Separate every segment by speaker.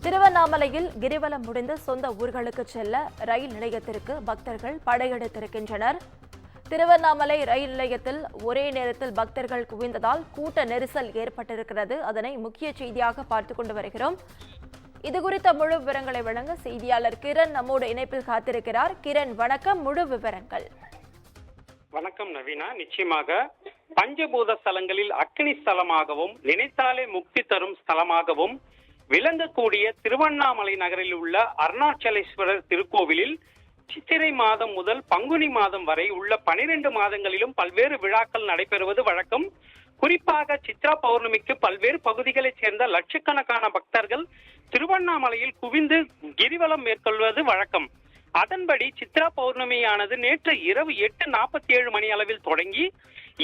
Speaker 1: திருவண்ணாமலையில் கிரிவலம் முடிந்து சொந்த ஊர்களுக்கு செல்ல ரயில் நிலையத்திற்கு பக்தர்கள் படையெடுத்திருக்கின்றனர். திருவண்ணாமலை ரயில் நிலையத்தில் ஒரே நேரத்தில் பக்தர்கள் குவிந்ததால் கூட்ட நெரிசல் ஏற்பட்டிருக்கிறது. அதனை முக்கிய செய்தியாக பார்த்துக் கொண்டு வருகிறோம். இதுகுறித்த முழு விவரங்களை வழங்க செய்தியாளர் கிரண் நம்மோடு இணைப்பில் காத்திருக்கிறார். கிரண், வணக்கம். முழு விவரங்கள்.
Speaker 2: வணக்கம் நவீனா. நிச்சயமாக பஞ்சபூத ஸ்தலங்களில் அக்னி ஸ்தலமாகவும் நினைத்தாலே முக்தி தரும் ஸ்தலமாகவும் விளங்கக்கூடிய திருவண்ணாமலை நகரில் உள்ள அருணாச்சலேஸ்வரர் திருக்கோவிலில் சித்திரை மாதம் முதல் பங்குனி மாதம் வரை உள்ள 12 மாதங்களிலும் பல்வேறு விழாக்கள் நடைபெறுவது வழக்கம். குறிப்பாக சித்ரா பௌர்ணமிக்கு பல்வேறு பகுதிகளைச் சேர்ந்த லட்சக்கணக்கான பக்தர்கள் திருவண்ணாமலையில் குவிந்து கிரிவலம் மேற்கொள்வது வழக்கம். அதன்படி சித்ரா பௌர்ணமியானது நேற்று இரவு 8:47 மணி அளவில் தொடங்கி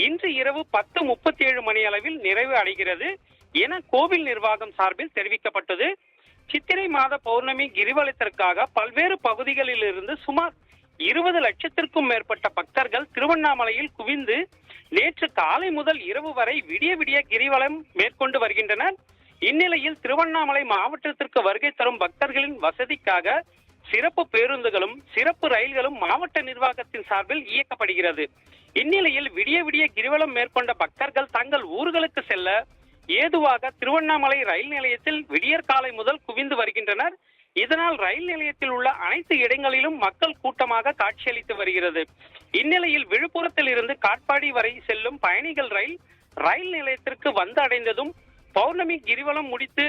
Speaker 2: இன்று இரவு 10:37 மணி அளவில் நிறைவு அடைகிறது என கோவில் நிர்வாகம் சார்பில் தெரிவிக்கப்பட்டது. சித்திரை மாத பௌர்ணமி கிரிவலத்திற்காக பல்வேறு பகுதிகளில் இருந்து சுமார் 20 லட்சத்திற்கும் மேற்பட்ட பக்தர்கள் திருவண்ணாமலையில் குவிந்து நேற்று காலை முதல் இரவு வரை விடிய விடிய கிரிவலம் மேற்கொண்டு வருகின்றனர். இந்நிலையில் திருவண்ணாமலை மாவட்டத்திற்கு வருகை தரும் பக்தர்களின் வசதிக்காக சிறப்பு பேருந்துகளும் சிறப்பு ரயில்களும் மாவட்ட நிர்வாகத்தின் சார்பில் இயக்கப்படுகிறது. இந்நிலையில் விடிய விடிய கிரிவலம் மேற்கொண்ட பக்தர்கள் தங்கள் ஊர்களுக்கு செல்ல ஏதுவாக திருவண்ணாமலை ரயில் நிலையத்தில் விடியற்காலை முதல் குவிந்து வருகின்றனர். இதனால் ரயில் நிலையத்தில் உள்ள அனைத்து இடங்களிலும் மக்கள் கூட்டமாக காட்சியளித்து வருகிறது. இந்நிலையில் விழுப்புரத்தில் இருந்து காட்பாடி வரை செல்லும் பயணிகள் ரயில் நிலையத்திற்கு வந்து அடைந்ததும் பௌர்ணமி கிரிவலம் முடித்து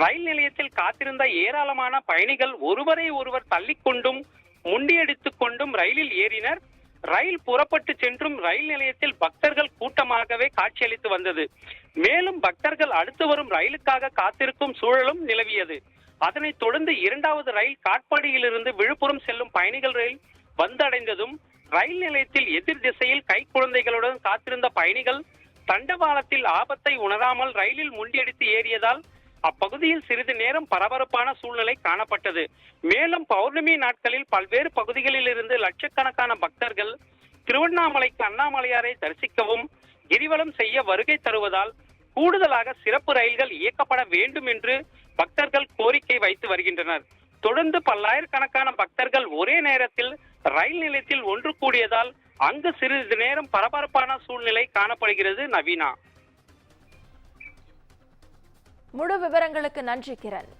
Speaker 2: ரயில் நிலையத்தில் காத்திருந்த ஏராளமான பயணிகள் ஒருவரை ஒருவர் தள்ளிக்கொண்டும் முண்டியடித்துக் கொண்டும் ரயிலில் ஏறினர். ரயில் புறப்பட்டு சென்றும் ரயில் நிலையத்தில் பக்தர்கள் கூட்டமாகவே காட்சியளித்து வந்தது. மேலும் பக்தர்கள் அடுத்து வரும் ரயிலுக்காக காத்திருக்கும் சூழலும் நிலவியது. அதனைத் தொடர்ந்து 2வது ரயில் காட்பாடியிலிருந்து விழுப்புரம் செல்லும் பயணிகள் ரயில் வந்தடைந்ததும் ரயில் நிலையத்தில் எதிர் திசையில் கைக்குழந்தைகளுடன் காத்திருந்த பயணிகள் தண்டவாளத்தில் ஆபத்தை உணராமல் ரயிலில் முண்டியடித்து ஏறியதால் அப்பகுதியில் சிறிது நேரம் பரபரப்பான சூழ்நிலை காணப்பட்டது. மேலும் பௌர்ணமி நாட்களில் பல்வேறு பகுதிகளில் இருந்து லட்சக்கணக்கான பக்தர்கள் திருவண்ணாமலைக்கு அண்ணாமலையாரை தரிசிக்கவும் கிரிவலம் செய்ய வருகை தருவதால் கூடுதலாக சிறப்பு ரயில்கள் இயக்கப்பட வேண்டும் என்று பக்தர்கள் கோரிக்கை வைத்து வருகின்றனர். தொடர்ந்து பல்லாயிரக்கணக்கான பக்தர்கள் ஒரே நேரத்தில் ரயில் நிலையத்தில் ஒன்று கூடியதால் அங்கு சிறிது நேரம் பரபரப்பான சூழ்நிலை காணப்படுகிறது. நவீனா,
Speaker 1: முழு விவரங்களுக்கு நன்றி கிரண்.